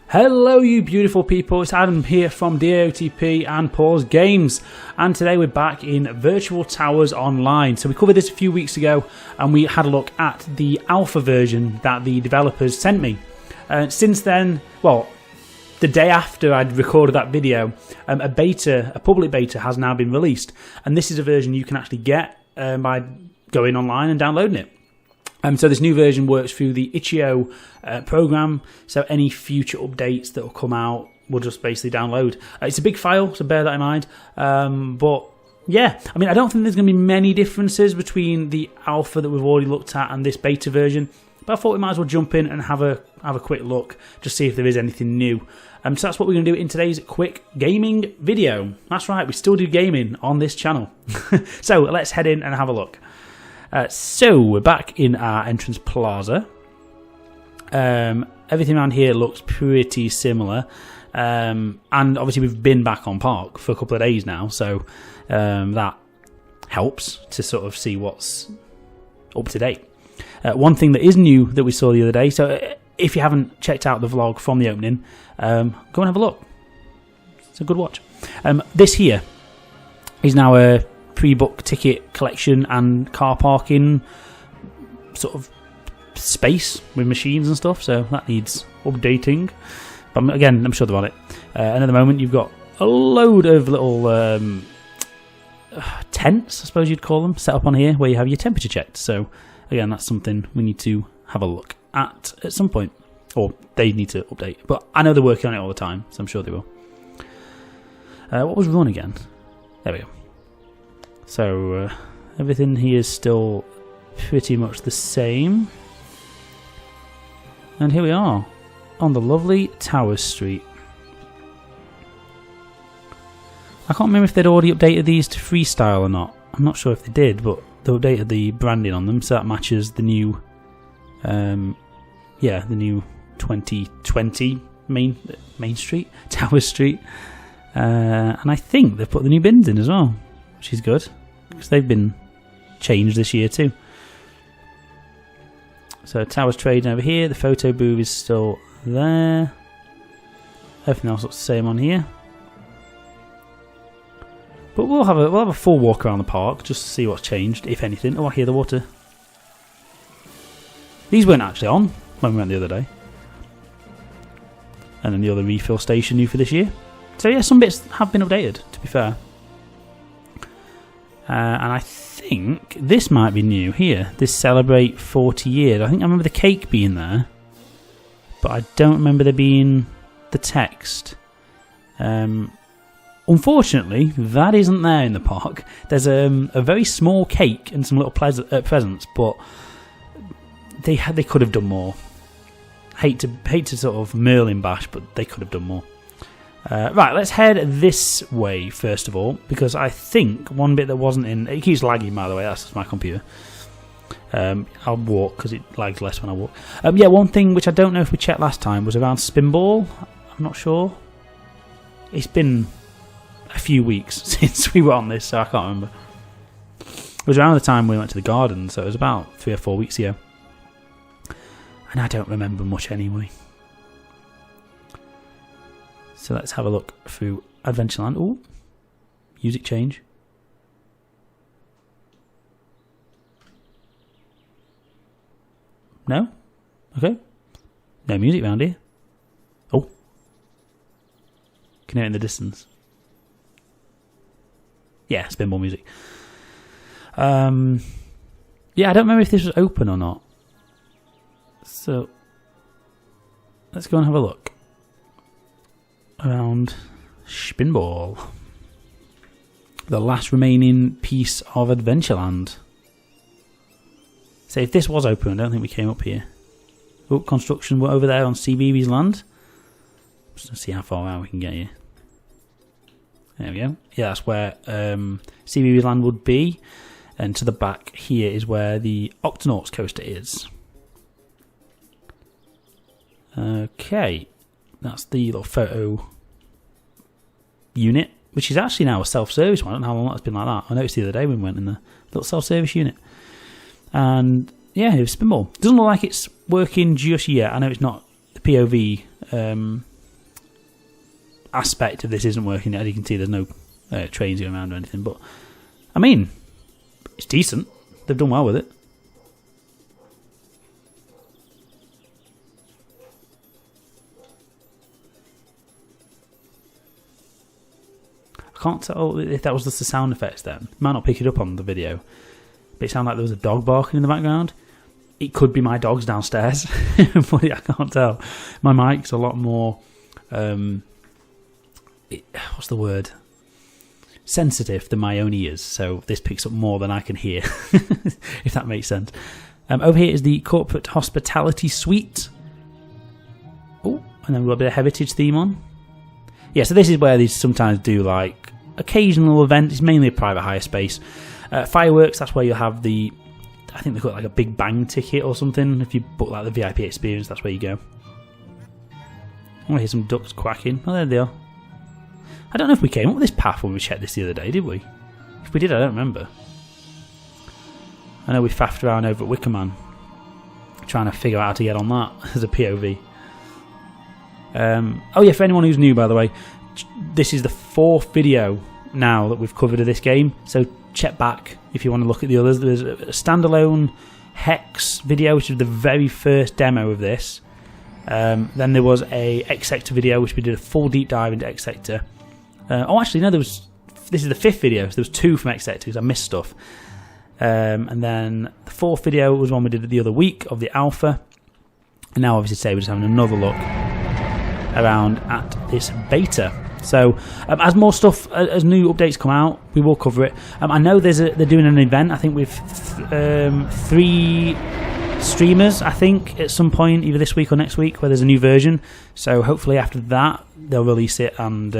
Hello you beautiful people, it's Adam here from DAOTP and Pause Games, and today we're back in Virtual Towers Online. So we covered this a few weeks ago and we had a look at the alpha version that the developers sent me. Since then, well, the day after I'd recorded that video, a public beta has now been released, and this is a version you can actually get by going online and downloading it. So this new version works through the itch.io program, so any future updates that will come out will just basically download. It's a big file, so bear that in mind. But yeah, I mean, I don't think there's going to be many differences between the alpha that we've already looked at and this beta version, but I thought we might as well jump in and have a quick look, just see if there is anything new. So that's what we're going to do in today's quick gaming video. That's right, we still do gaming on this channel. So let's head in and have a look. So we're back in our entrance plaza. Everything around here looks pretty similar, and obviously we've been back on park for a couple of days now, so that helps to sort of see what's up to date. One thing that is new that we saw the other day, so if you haven't checked out the vlog from the opening, go and have a look. It's a good watch. This here is now a pre-book ticket collection and car parking sort of space with machines and stuff, so that needs updating, but again, I'm sure about it. And at the moment you've got a load of little tents, I suppose you'd call them, set up on here where you have your temperature checked. So again, that's something we need to have a look at some point, or they need to update, but I know they're working on it all the time, so I'm sure they will. What was run again? There we go. So everything here is still pretty much the same. And here we are on the lovely Tower Street. I can't remember if they'd already updated these to freestyle or not. I'm not sure if they did, but they updated the branding on them so that matches the new the new 2020 Main Street, Tower Street. And I think they've put the new bins in as well, which is good, because they've been changed this year too. So Towers trading over here, the photo booth is still there. Everything else looks the same on here. But we'll have a full walk around the park just to see what's changed, if anything. Oh, I hear the water. These weren't actually on when we went the other day. And then the other refill station new for this year. So yeah, some bits have been updated, to be fair. And I think this might be new here. This celebrate 40 years. I think I remember the cake being there, but I don't remember there being the text. Unfortunately, that isn't there in the park. There's a very small cake and some little presents, but they could have done more. Hate to sort of Merlin bash, but they could have done more. Right, let's head this way first of all, because I think one bit that wasn't in... It keeps lagging, by the way, that's just my computer. I'll walk, because it lags less when I walk. Yeah, one thing which I don't know if we checked last time was around Spinball. I'm not sure. It's been a few weeks since we were on this, so I can't remember. It was around the time we went to the garden, so it was about 3 or 4 weeks ago. And I don't remember much anyway. So let's have a look through Adventureland. Ooh, music change. No? Okay. No music around here. Oh. Can you hear it in the distance? Yeah, Spinball music. Yeah, I don't remember if this was open or not. So, let's go and have a look around Spinball, the last remaining piece of Adventureland. So if this was open, I don't think we came up here. Oh, construction, we're over there on CBeebies land. Just to see how far out we can get here. There we go. Yeah, that's where CBeebies land would be, and to the back here is where the Octonauts coaster is. Okay. That's the little photo unit, which is actually now a self-service one. I don't know how long that's been like that. I noticed the other day when we went in the little self-service unit. And yeah, it was Spinball. Doesn't look like it's working just yet. I know it's not the POV aspect of this isn't working. As you can see, there's no trains going around or anything. But, I mean, it's decent. They've done well with it. I can't tell if that was just the sound effects then. Might not pick it up on the video. But it sounded like there was a dog barking in the background. It could be my dogs downstairs. But I can't tell. My mic's a lot more... what's the word? Sensitive than my own ears. So this picks up more than I can hear. If that makes sense. Over here is the corporate hospitality suite. Oh, and then we've got a bit of heritage theme on. Yeah, so this is where they sometimes do like occasional events. It's mainly a private hire space. Fireworks, that's where you'll have the, I think they've got like a Big Bang ticket or something. If you book like the VIP experience, that's where you go. Oh, I hear some ducks quacking. Oh, there they are. I don't know if we came up with this path when we checked this the other day, did we? If we did, I don't remember. I know we faffed around over at Wickerman trying to figure out how to get on that as a POV. Oh yeah, for anyone who's new, by the way, this is the 4th video now that we've covered of this game, so check back if you want to look at the others. There's a standalone Hex video, which is the very first demo of this. Then there was a X Sector video, which we did a full deep dive into X Sector. Oh, actually, no, this is the 5th video, so there was 2 from X Sector because I missed stuff. And then the 4th video was one we did the other week of the alpha. And now, obviously, today we're just having another look around at this beta. So as more stuff, as new updates come out, we will cover it. I know they're doing an event, I think with 3 streamers, I think, at some point, either this week or next week, where there's a new version. So hopefully after that they'll release it, and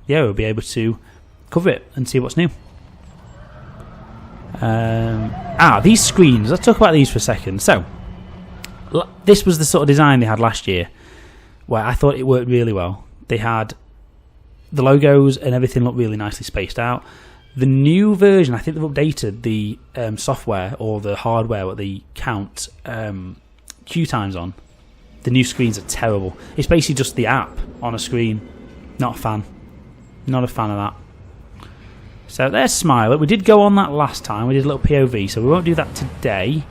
yeah, we'll be able to cover it and see what's new. These screens, let's talk about these for a second. So this was the sort of design they had last year, where I thought it worked really well. They had the logos and everything looked really nicely spaced out. The new version, I think they've updated the software or the hardware what they count queue times on. The new screens are terrible. It's basically just the app on a screen. Not a fan. Not a fan of that. So there's Smiler. We did go on that last time. We did a little POV, so we won't do that today.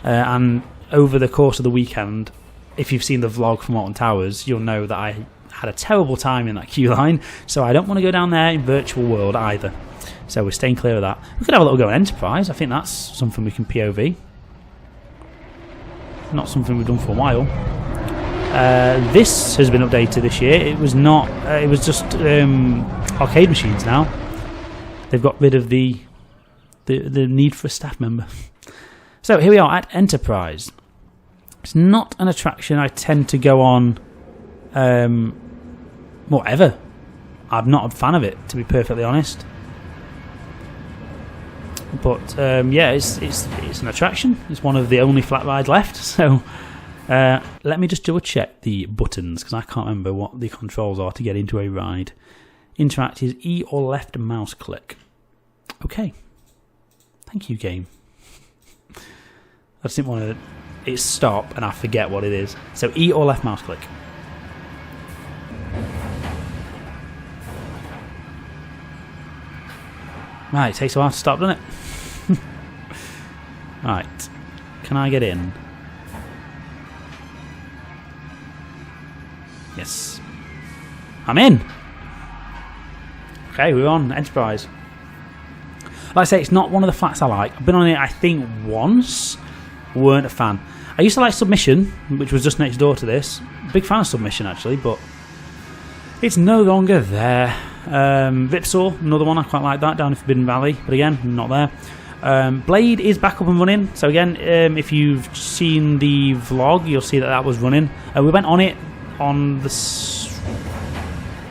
And over the course of the weekend, if you've seen the vlog from Alton Towers, you'll know that I had a terrible time in that queue line, so I don't want to go down there in virtual world either. So we're staying clear of that. We could have a little go at Enterprise. I think that's something we can POV. Not something we've done for a while. This has been updated this year. It was not. It was just arcade machines now. They've got rid of the need for a staff member. So here we are at Enterprise. It's not an attraction I tend to go on whatever. I'm not a fan of it, to be perfectly honest. But yeah, it's an attraction. It's one of the only flat rides left. So let me just double check the buttons, because I can't remember what the controls are to get into a ride. Interact is E or left mouse click. Okay. Thank you, game. I just didn't want to... It's stop and I forget what it is. So E or left mouse click. Right, it takes a while to stop, doesn't it? Right. Can I get in? Yes. I'm in! Okay, we're on Enterprise. Like I say, it's not one of the flats I like. I've been on it, I think, once. Weren't a fan. I used to like Submission, which was just next door to this. Big fan of Submission, actually, but it's no longer there. Vipsaw, another one, I quite like that, down in Forbidden Valley, but again, not there. Blade is back up and running, so again, if you've seen the vlog, you'll see that that was running. We went on it on the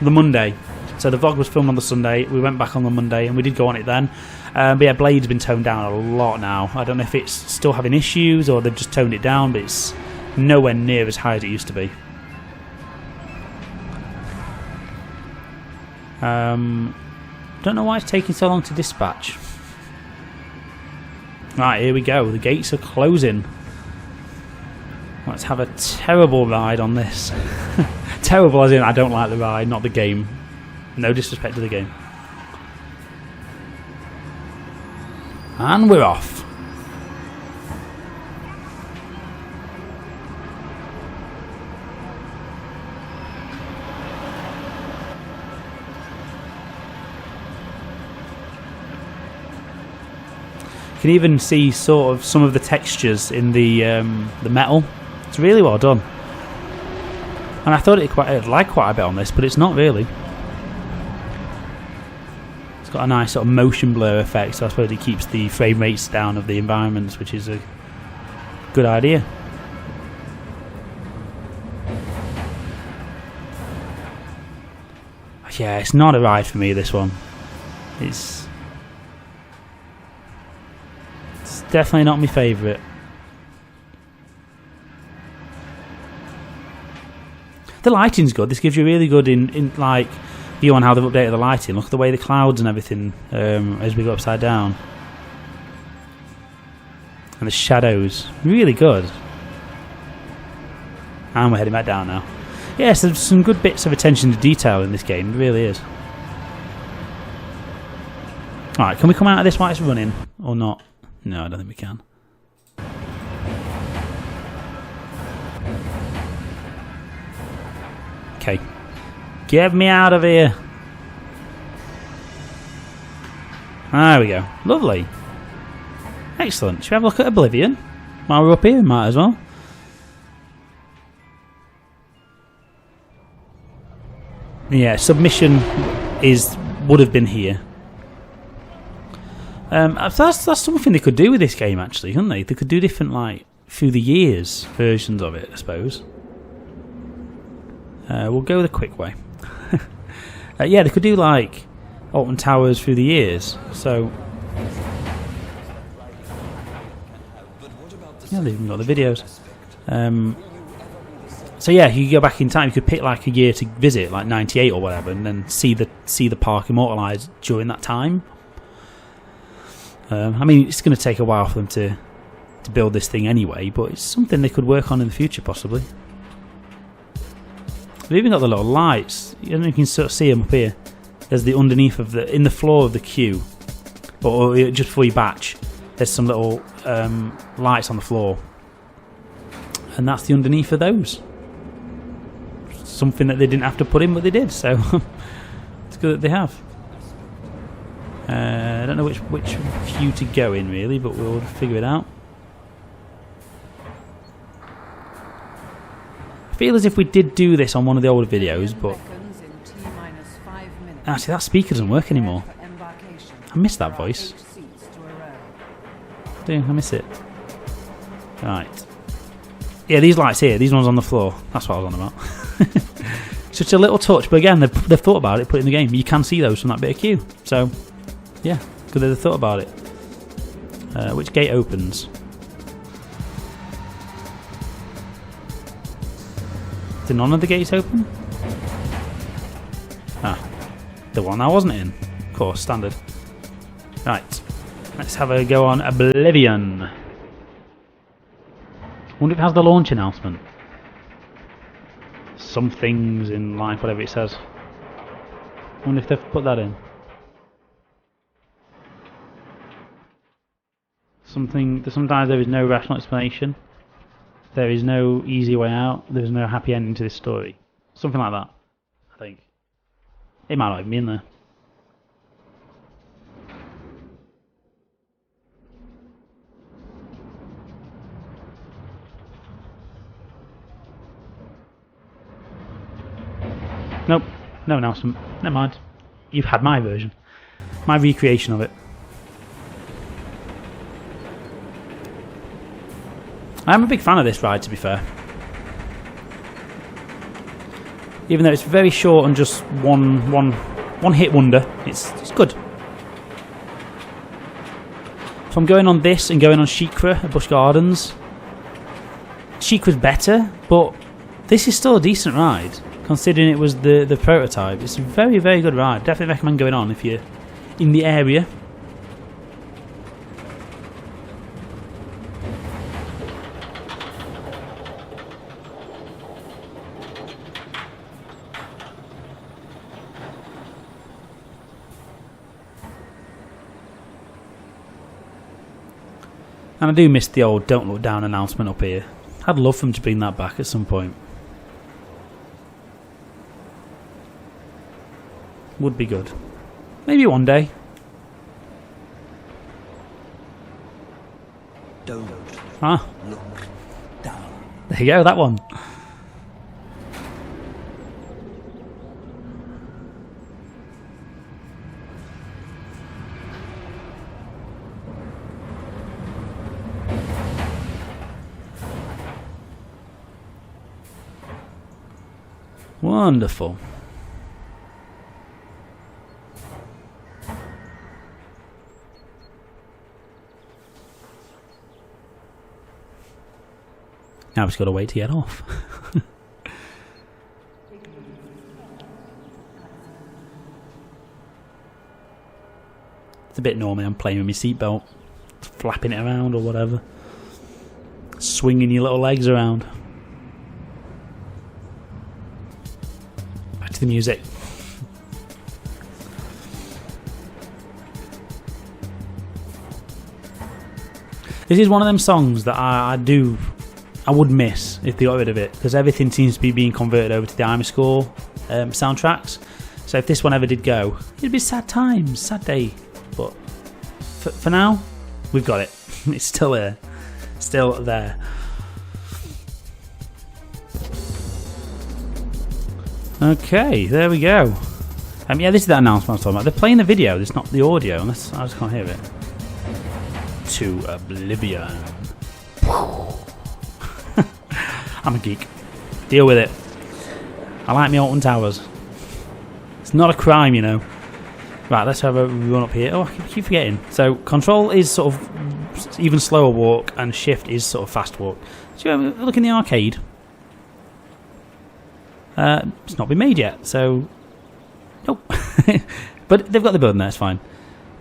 Monday, so the vlog was filmed on the Sunday, we went back on the Monday, and we did go on it then. But yeah, Blade's been toned down a lot now. I don't know if it's still having issues, or they've just toned it down, but it's nowhere near as high as it used to be. Don't know why it's taking so long to dispatch. Right, here we go. The gates are closing. Let's have a terrible ride on this. Terrible as in I don't like the ride, not the game. No disrespect to the game. And we're off. You can even see sort of some of the textures in the metal. It's really well done. And I thought it'd lag quite a bit on this, but it's not really. It's got a nice sort of motion blur effect, so I suppose it keeps the frame rates down of the environments, which is a good idea. Yeah, it's not a ride for me, this one. It's definitely not my favourite. The lighting's good. This gives you a really good in like view on how they've updated the lighting. Look at the way the clouds and everything as we go upside down, and the shadows. Really good. And we're heading back down now. Yes, there's some good bits of attention to detail in this game. It really is. Alright, can we come out of this while it's running or not? No, I don't think we can. Okay. Get me out of here. There we go. Lovely. Excellent. Should we have a look at Oblivion? While we're up here, might as well. Yeah, submission would have been here. That's something they could do with this game, actually, couldn't they? They could do different, like, through the years versions of it, I suppose. We'll go the quick way. Yeah, they could do, like, Alton Towers through the years. So, yeah, they've even got the videos. So yeah, you could go back in time. You could pick like a year to visit, like '98 or whatever, and then see the park immortalised during that time. I mean, it's going to take a while for them to build this thing anyway, but it's something they could work on in the future, possibly. They've even got the little lights. You know, you can sort of see them up here. There's the underneath of in the floor of the queue, or just before you batch. There's some little lights on the floor, and that's the underneath of those. Something that they didn't have to put in, but they did. So it's good that they have. I don't know which queue to go in really, but we'll figure it out. I feel as if we did do this on one of the older videos, but actually that speaker doesn't work anymore. I miss that voice. I miss it. Right. Yeah, these lights here, these ones on the floor. That's what I was on about. Such a little touch, but again, they've thought about it, put it in the game. You can see those from that bit of queue. So, yeah, good that they've thought about it. Which gate opens? Did none of the gates open? Ah, the one I wasn't in. Of course, standard. Right, let's have a go on Oblivion. Wonder if it has the launch announcement. Some things in life, whatever it says. Wonder if they've put that in. Sometimes there is no rational explanation. There is no easy way out. There is no happy ending to this story. Something like that, I think. It might not even be in there. Nope, no announcement. Never mind. You've had my version. My recreation of it. I'm a big fan of this ride, to be fair. Even though it's very short and just one hit wonder, it's good. If I'm going on this and going on Shikra at Busch Gardens, Shikra's better, but this is still a decent ride. Considering it was the prototype. It's a very, very good ride. Definitely recommend going on if you're in the area. And I do miss the old "Don't Look Down" announcement up here. I'd love for them to bring that back at some point. Would be good. Maybe one day. Don't look down. There you go, that one. Wonderful. Now we've just got to wait to get off. It's a bit normally I'm playing with my seatbelt, flapping it around or whatever, swinging your little legs around. Back to the music. This is one of them songs that I would miss if they got rid of it, because everything seems to be being converted over to the iMaScore soundtracks. So if this one ever did go, it'd be sad times, sad day. But for now, we've got it. It's still there. Still there. Okay, there we go. Yeah, this is that announcement I was talking about. They're playing the video, it's not the audio, unless I just can't hear it. To Oblivion. I'm a geek. Deal with it. I like my Alton Towers. It's not a crime, you know. Right, let's have a run up here. Oh, I keep forgetting. So, control is sort of even slower walk, and shift is sort of fast walk. So, look in the arcade. It's not been made yet, so... Nope. But they've got the building there, it's fine.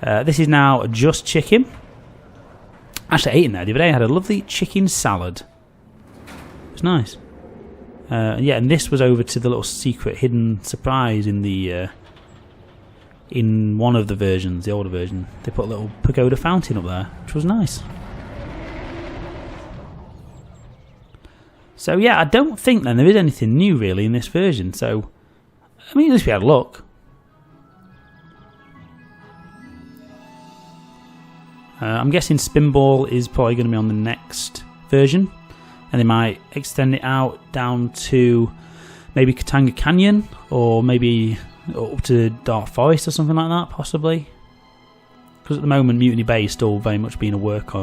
This is now just chicken. Actually, I ate in there the other day. I had a lovely chicken salad. It was nice. Yeah, and this was over to the little secret hidden surprise in the in one of the versions, the older version. They put a little pagoda fountain up there, which was nice. So yeah, I don't think then there is anything new really in this version. So, I mean, at least we had a look. I'm guessing Spinball is probably going to be on the next version. And they might extend it out down to maybe Katanga Canyon, or maybe up to Dark Forest or something like that, possibly. Because at the moment, Mutiny Bay is still very much being a work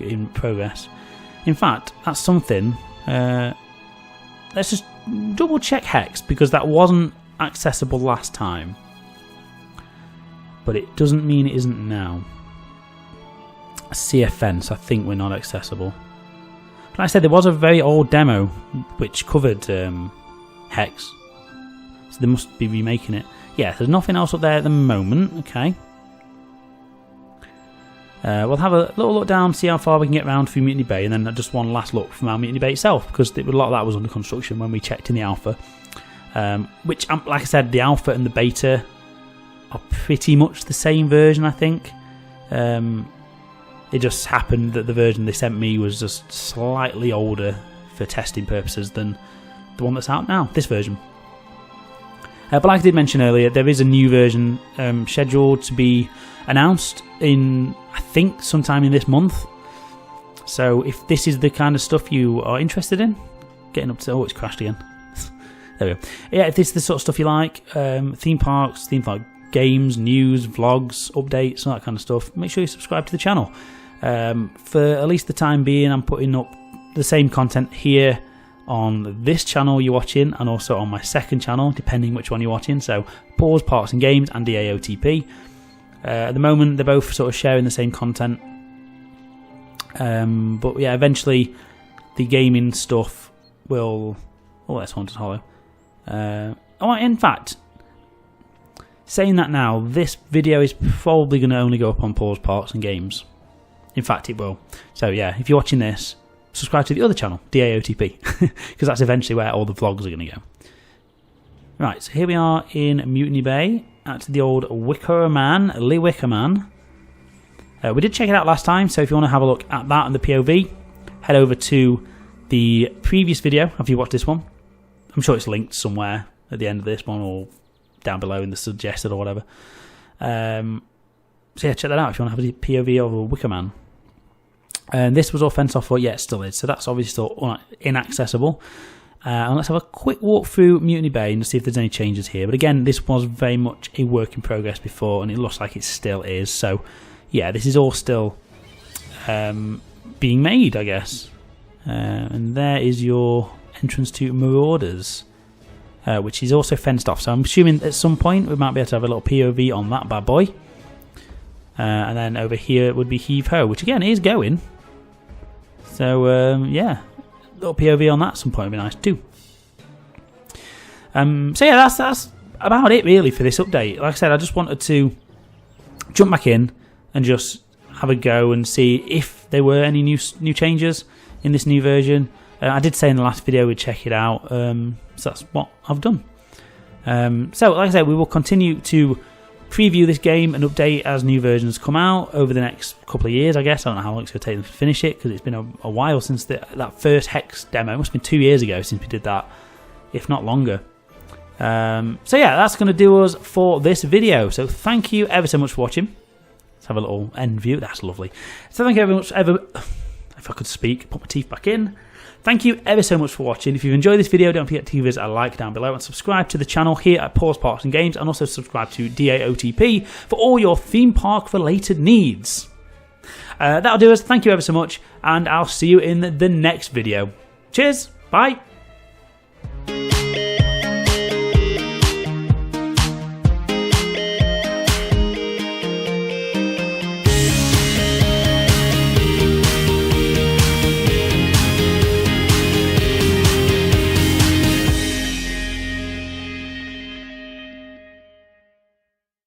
in progress. In fact, that's something. Let's just double check Hex, because that wasn't accessible last time. But it doesn't mean it isn't now. CFN, so I think we're not accessible. Like I said, there was a very old demo which covered Hex, so they must be remaking it. Yeah, there's nothing else up there at the moment. Okay, we'll have a little look down, see how far we can get around through Mutiny Bay, and then just one last look from our Mutiny Bay itself, because a lot of that was under construction when we checked in the alpha. Which, like I said, the alpha and the beta are pretty much the same version, I think. It just happened that the version they sent me was just slightly older for testing purposes than the one that's out now, this version. But like I did mention earlier, there is a new version scheduled to be announced in, I think, sometime in this month. So if this is the kind of stuff you are interested in, getting up to... Oh, it's crashed again. There we go. Yeah, if this is the sort of stuff you like, theme parks, theme park games, news, vlogs, updates, all that kind of stuff, make sure you subscribe to the channel. For at least the time being, I'm putting up the same content here on this channel you're watching, and also on my second channel, depending which one you're watching. So Pause, Parks and Games, and DAOTP. At the moment, they're both sort of sharing the same content. But yeah, eventually the gaming stuff will... Oh, that's Haunted Hollow. In fact, saying that now, this video is probably going to only go up on Pause, Parks and Games. In fact, it will. So yeah, if you're watching this, subscribe to the other channel, DAOTP, because that's eventually where all the vlogs are going to go. Right, so here we are in Mutiny Bay at the old Lee Wicker Man. We did check it out last time, so if you want to have a look at that and the POV, head over to the previous video if you watched this one. I'm sure it's linked somewhere at the end of this one or down below in the suggested or whatever. So yeah, check that out if you want to have a POV of a Wicker Man. And this was all fenced off, yeah, it still is. So that's obviously still inaccessible. And let's have a quick walk through Mutiny Bay and see if there's any changes here. But again, this was very much a work in progress before, and it looks like it still is. So yeah, this is all still being made, I guess. And there is your entrance to Marauders, which is also fenced off. So I'm assuming at some point we might be able to have a little POV on that bad boy. And then over here would be Heave Ho, which again is going. So yeah, little POV on that at some point would be nice too. So yeah, that's about it really for this update. Like I said, I just wanted to jump back in and just have a go and see if there were any new changes in this new version. I did say in the last video we'd check it out, so that's what I've done. So like I said, we will continue to preview this game and update as new versions come out over the next couple of years, I guess. I don't know how long it's going to take them to finish it, because it's been a while since that first Hex demo. It must have been 2 years ago since we did that, if not longer. So yeah, that's going to do us for this video. So thank you ever so much for watching. Let's have a little end view. That's lovely. So thank you very much if I could speak, put my teeth back in. Thank you ever so much for watching. If you've enjoyed this video, don't forget to give us a like down below and subscribe to the channel here at Paws, Parks and Games, and also subscribe to DAOTP for all your theme park related needs. That'll do us. Thank you ever so much, and I'll see you in the next video. Cheers. Bye.